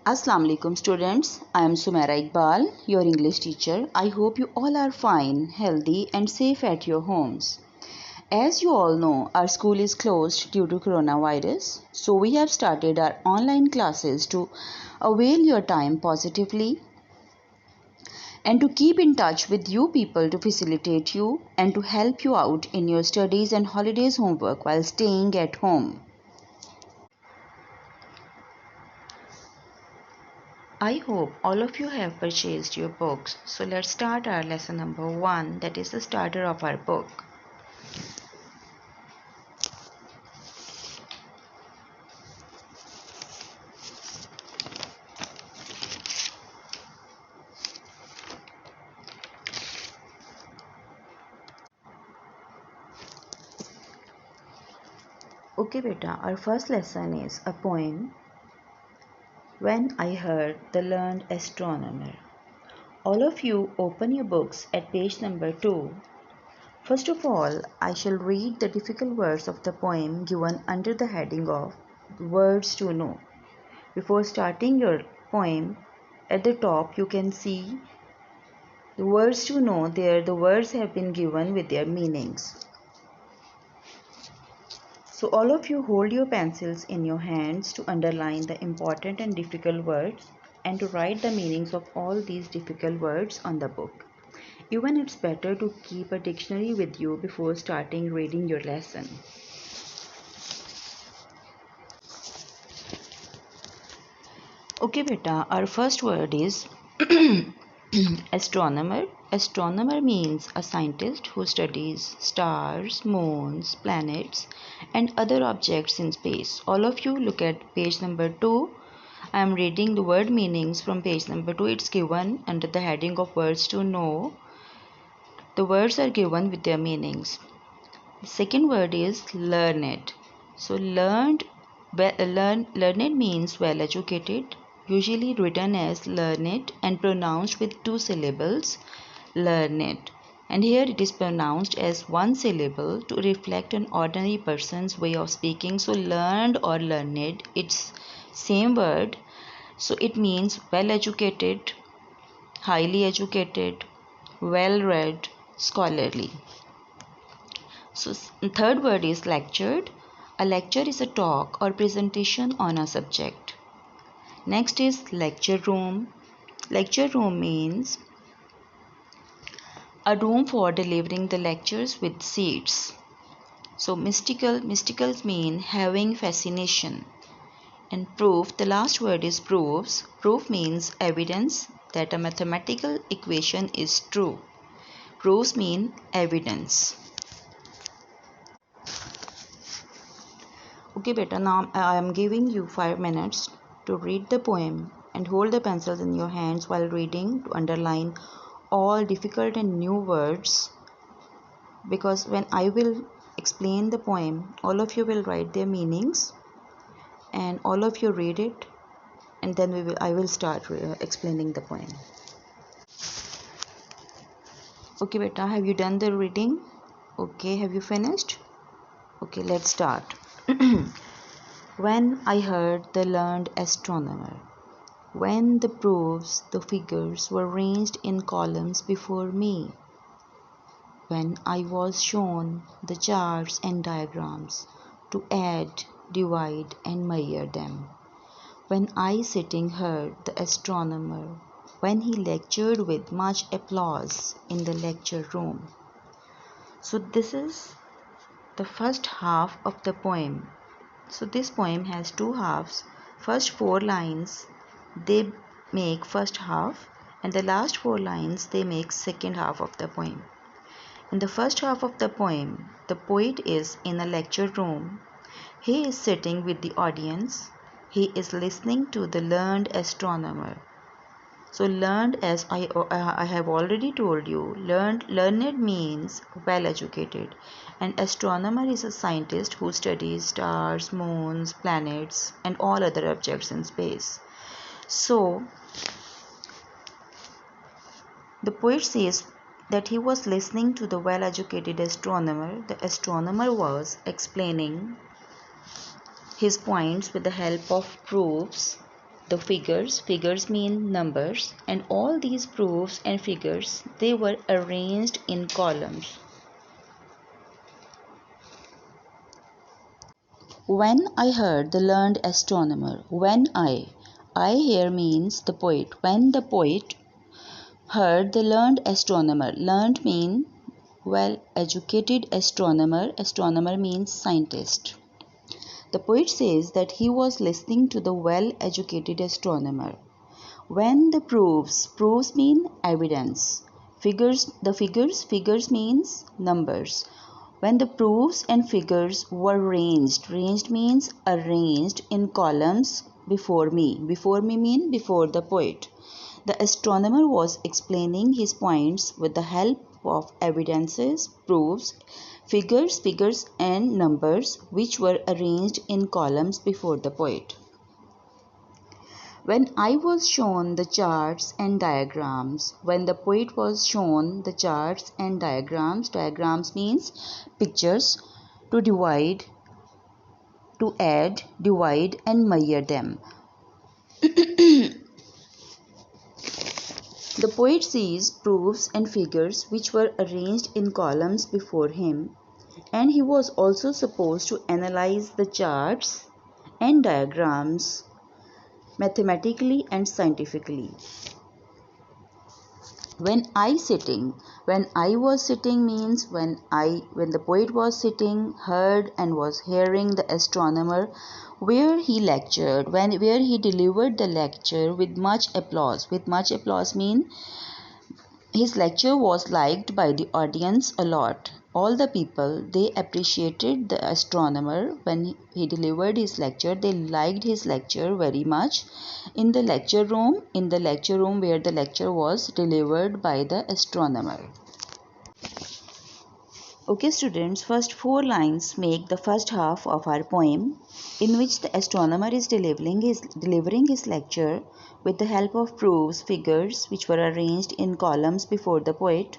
Assalamu alaikum students. I am Sumaira Iqbal, your English teacher. I hope you all are fine, healthy and safe at your homes. As you all know, our school is closed due to coronavirus. So we have started our online classes to avail your time positively and to keep in touch with you people to facilitate you and to help you out in your studies and holidays homework while staying at home. I hope all of you have purchased your books. So let's start our lesson number 1, that is the starter of our book. Okay beta, our first lesson is a poem, When I Heard the Learned Astronomer. All of you open your books at page number 2. First of all, I shall read the difficult words of the poem given under the heading of Words to Know. Before starting your poem, at the top you can see the words to know. There the words have been given with their meanings. So all of you hold your pencils in your hands to underline the important and difficult words and to write the meanings of all these difficult words on the book. Even it's better to keep a dictionary with you before starting reading your lesson. Okay beta, our first word is astronomer. Astronomer means a scientist who studies stars, moons, planets and other objects in space. All of you look at page number 2. I am reading the word meanings from page number 2. It's given under the heading of words to know. The words are given with their meanings. The second word is learned. So learned means well educated, usually written as learned and pronounced with 2 syllables, learned. And here it is pronounced as 1 syllable to reflect an ordinary person's way of speaking. So learned or learned, it's same word. So it means well educated, highly educated, well read, scholarly. So third word is lectured. A lecture is a talk or presentation on a subject. Next is lecture room. Lecture room means a room for delivering the lectures with seats. So mysticals mean having fascination. And proof, the last word is proofs. Proof means evidence that a mathematical equation is true. Proofs mean evidence. Okay beta, now I am giving you 5 minutes to read the poem and hold the pencils in your hands while reading to underline all difficult and new words, because when I will explain the poem, all of you will write their meanings and all of you read it, and then I will start explaining the poem. Okay beta, have you done the reading? Okay, have you finished? Okay, let's start. When I heard the learned astronomer, when the proofs, the figures were ranged in columns before me, when I was shown the charts and diagrams to add, divide and measure them, when I sitting heard the astronomer, when he lectured with much applause in the lecture room. So this is the first half of the poem. So this poem has 2 halves. First 4 lines they make first half and the last 4 lines they make second half of the poem. In the first half of the poem, the poet is in a lecture room. He is sitting with the audience. He is listening to the learned astronomer. So learned, as I have already told you, learned means well educated, and astronomer is a scientist who studies stars, moons, planets and all other objects in space. So the poet says that he was listening to the well educated astronomer. The astronomer was explaining his points with the help of proofs. the figures mean numbers, and all these proofs and figures, they were arranged in columns. When I heard the learned astronomer, I here means the poet. When the poet heard the learned astronomer, learned mean well educated astronomer, astronomer means scientist. The poet says that he was listening to the well educated astronomer. When the proofs mean evidence. Figures means numbers. When the proofs and figures were ranged means arranged in columns before me. Before me mean before the poet. The astronomer was explaining his points with the help of evidences, proofs, figures and numbers which were arranged in columns before the poet. When I was shown the charts and diagrams, when the poet was shown the charts and diagrams means pictures to divide, to add, divide and measure them. The poet sees proofs and figures which were arranged in columns before him, and he was also supposed to analyze the charts and diagrams mathematically and scientifically. When I was sitting means when the poet was sitting, heard and was hearing the astronomer where he lectured, where he delivered the lecture with much applause. With much applause mean his lecture was liked by the audience a lot. All the people, they appreciated the astronomer when he delivered his lecture. They liked his lecture very much. In the lecture room where the lecture was delivered by the astronomer. Okay students, first 4 lines make the first half of our poem, in which the astronomer is delivering his lecture with the help of proofs, figures which were arranged in columns before the poet,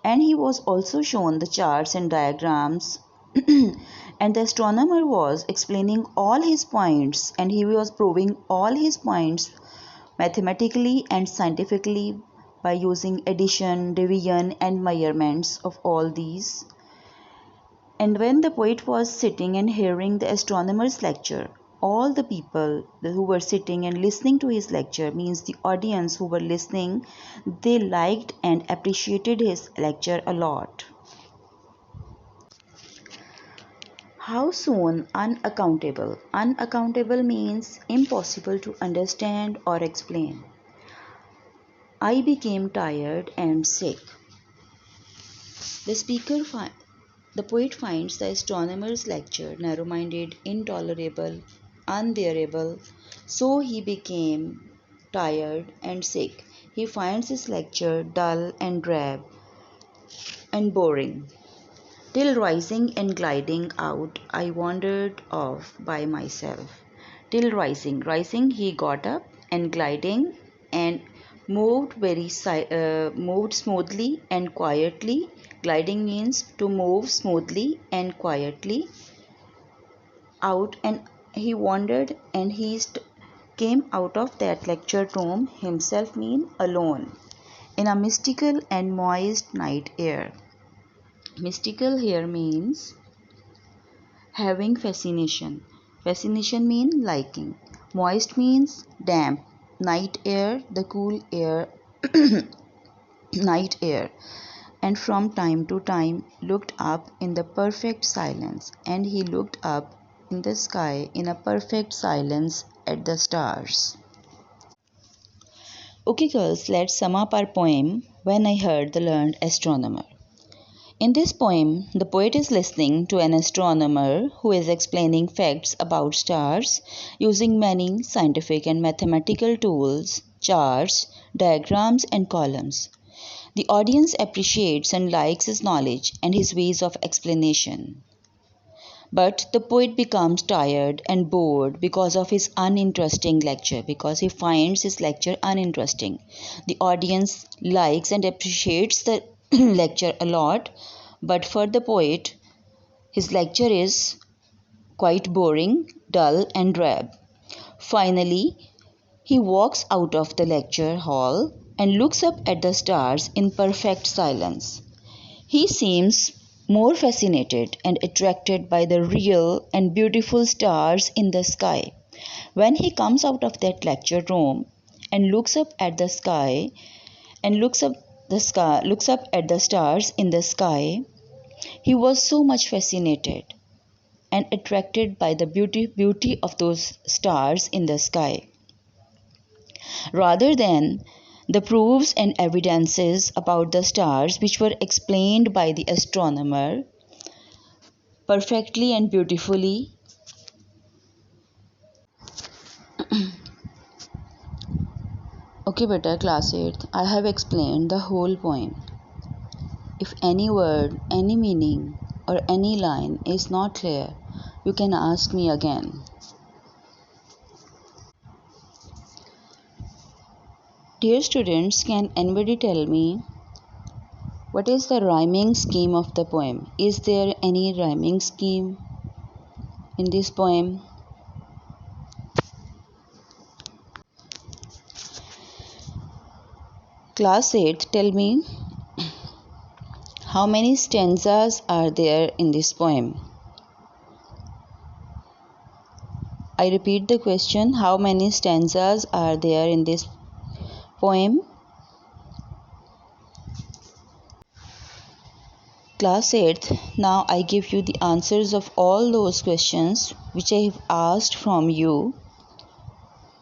and he was also shown the charts and diagrams and the astronomer was explaining all his points and he was proving all his points mathematically and scientifically by using addition, division and measurements of all these. And when the poet was sitting and hearing the astronomer's lecture, all the people who were sitting and listening to his lecture, means the audience who were listening, they liked and appreciated his lecture a lot. How soon unaccountable? Unaccountable means impossible to understand or explain. I became tired and sick. The poet finds the astronomer's lecture narrow-minded, intolerable, unbearable, so he became tired and sick. He finds his lecture dull and drab and boring. Till rising and gliding out, I wandered off by myself. Till rising he got up, and gliding and moved smoothly and quietly. Gliding means to move smoothly and quietly out, and he wandered and came out of that lecture room himself mean alone in a mystical and moist night air. Mystical here means having fascination. Fascination means liking. Moist means damp. Night air, the cool air, night air. And from time to time looked up in the perfect silence, and he looked up in the sky in a perfect silence at the stars. Okay girls, let's sum up our poem, When I Heard the Learned Astronomer. In this poem, the poet is listening to an astronomer who is explaining facts about stars using many scientific and mathematical tools, charts, diagrams and columns. The audience appreciates and likes his knowledge and his ways of explanation. But the poet becomes tired and bored because of his uninteresting lecture, because he finds his lecture uninteresting. The audience likes and appreciates the lecture a lot, but for the poet, his lecture is quite boring, dull and drab. Finally, He walks out of the lecture hall and looks up at the stars in perfect silence. He seems more fascinated and attracted by the real and beautiful stars in the sky. When he comes out of that lecture room and looks up at the sky and looks up at the stars in the sky, he was so much fascinated and attracted by the beauty of those stars in the sky, rather than the proofs and evidences about the stars which were explained by the astronomer perfectly and beautifully. Okay, beta, class 8th, I have explained the whole poem. If any word, any meaning, or any line is not clear, you can ask me again. Dear students, can anybody tell me what is the rhyming scheme of the poem? Is there any rhyming scheme in this poem? Class 8th, tell me how many stanzas are there in this poem? I repeat the question, how many stanzas are there in this poem? Class 8th, now I give you the answers of all those questions which I have asked from you.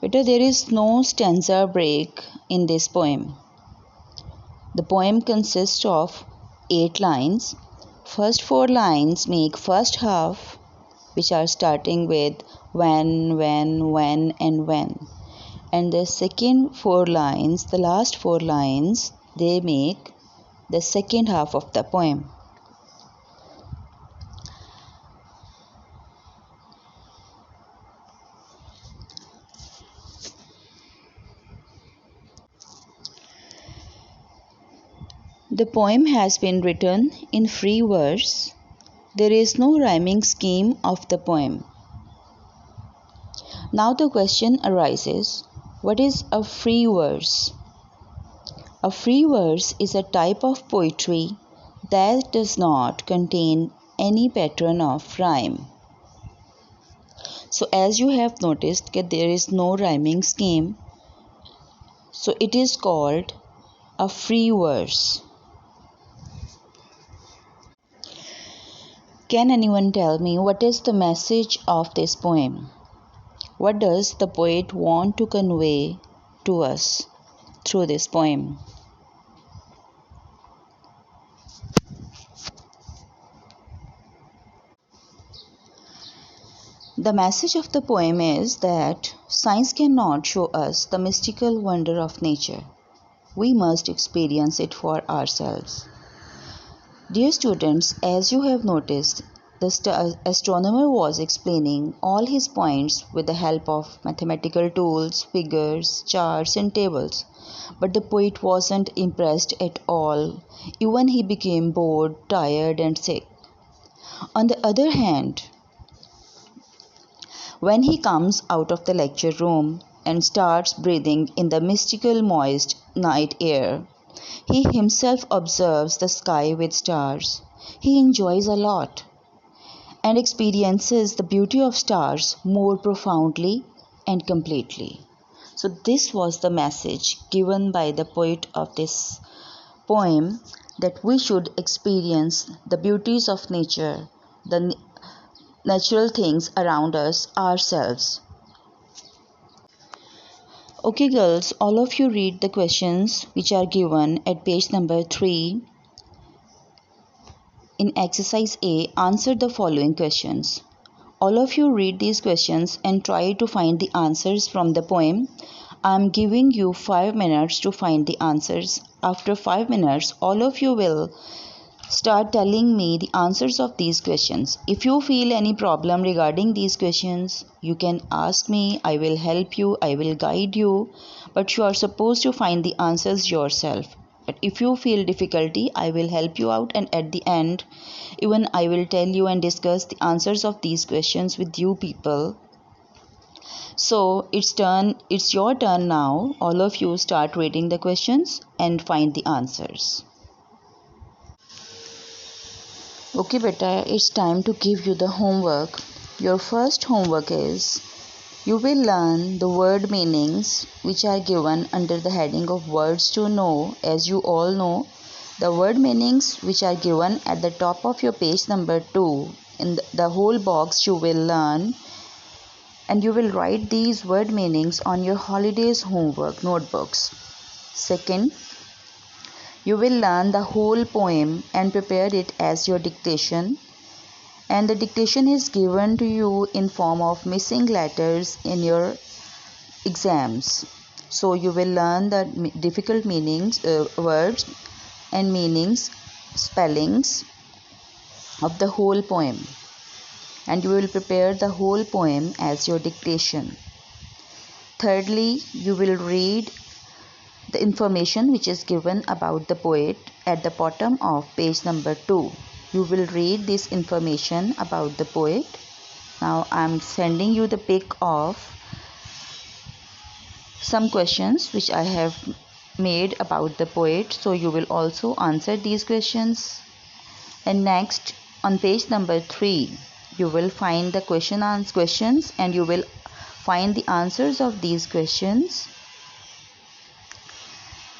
Beta, there is no stanza break in this poem. The poem consists of 8 lines. First 4 lines make first half, which are starting with when, and when. And the second 4 lines, the last 4 lines, they make the second half of the poem. The poem has been written in free verse. There is no rhyming scheme of the poem. Now the question arises, what is a free verse? A free verse is a type of poetry that does not contain any pattern of rhyme. So as you have noticed that there is no rhyming scheme, so it is called a free verse. Can anyone tell me what is the message of this poem? What does the poet want to convey to us through this poem? The message of the poem is that science cannot show us the mystical wonder of nature. We must experience it for ourselves. Dear students, as you have noticed, the astronomer was explaining all his points with the help of mathematical tools, figures, charts and tables. But the poet wasn't impressed at all. Even he became bored, tired and sick. On the other hand, when he comes out of the lecture room and starts breathing in the mystical moist night air, he himself observes the sky with stars. He enjoys a lot and experiences the beauty of stars more profoundly and completely. So this was the message given by the poet of this poem, that we should experience the beauties of nature, the natural things around us ourselves. Okay girls, all of you read the questions which are given at page number 3. In exercise A, answer the following questions. All of you read these questions and try to find the answers from the poem. I am giving you 5 minutes to find the answers. After 5 minutes, all of you will start telling me the answers of these questions. If you feel any problem regarding these questions, you can ask me. I will help you, I will guide you, but you are supposed to find the answers yourself. But if you feel difficulty, I will help you out, and at the end, even I will tell you and discuss the answers of these questions with you people. So it's your turn now. All of you start reading the questions and find the answers. Okay beta, it's time to give you the homework. Your first homework is you will learn the word meanings which are given under the heading of words to know. As you all know, the word meanings which are given at the top of your page number 2 in the whole box you will learn, and you will write these word meanings on your holidays homework notebooks. Second, you will learn the whole poem and prepare it as your dictation, and the dictation is given to you in form of missing letters in your exams. So you will learn the difficult meanings, words and meanings, spellings of the whole poem, and you will prepare the whole poem as your dictation. Thirdly, you will read the information which is given about the poet at the bottom of page number 2. You will read this information about the poet. Now I am sending you the pic of some questions which I have made about the poet, so you will also answer these questions. And next, on page number 3, you will find the questions and you will find the answers of these questions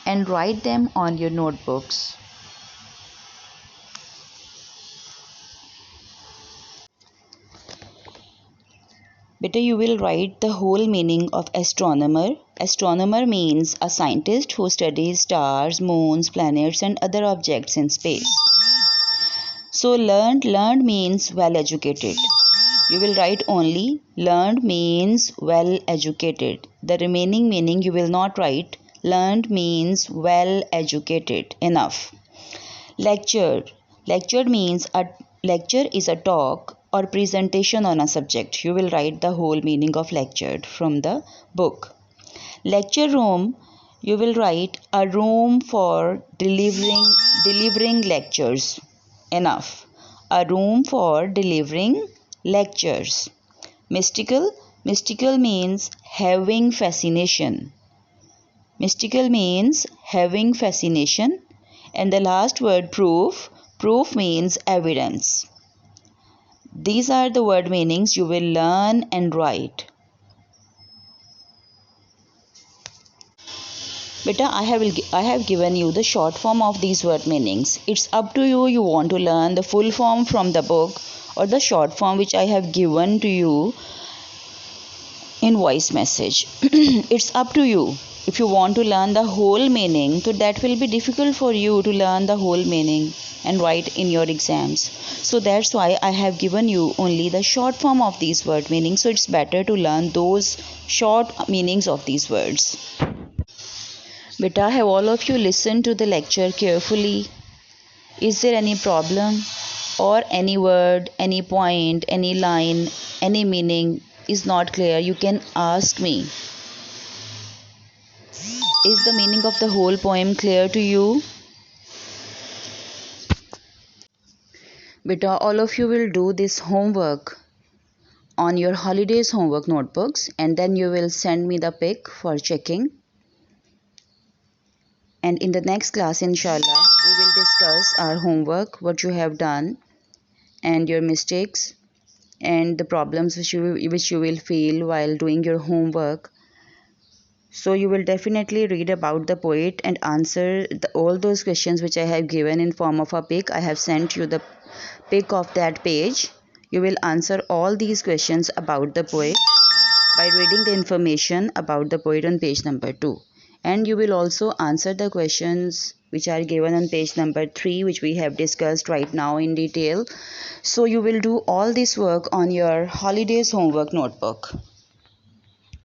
and write them on your notebooks. Better you will write the whole meaning of astronomer. Astronomer means a scientist who studies stars, moons, planets and other objects in space. So learned means well educated. You will write only learned means well educated. The remaining meaning you will not write. Learned means well educated. Enough. Lecture. Lecture means a lecture is a talk or presentation on a subject. You will write the whole meaning of lectured from the book. Lecture room, you will write a room for delivering lectures. Enough. A room for delivering lectures. Mystical means having fascination. Mystical means having fascination. And the last word proof means evidence. These are the word meanings you will learn and write. Beta, I have given you the short form of these word meanings. It's up to you. You want to learn the full form from the book or the short form which I have given to you in voice message. It's up to you. If you want to learn the whole meaning, so that will be difficult for you to learn the whole meaning and write in your exams. So that's why I have given you only the short form of these word meanings. So it's better to learn those short meanings of these words. Beta, have all of you listened to the lecture carefully? Is there any problem or any word, any point, any line, any meaning is not clear? You can ask me. Is the meaning of the whole poem clear to you? Beta, all of you will do this homework on your holidays homework notebooks and then you will send me the pic for checking. And in the next class, inshallah, we will discuss our homework, what you have done and your mistakes and the problems which you will feel while doing your homework. So you will definitely read about the poet and answer all those questions which I have given in form of a pic. I have sent you the pic of that page. You will answer all these questions about the poet by reading the information about the poet on page number 2. And you will also answer the questions which are given on page number 3, which we have discussed right now in detail. So you will do all this work on your holidays homework notebook.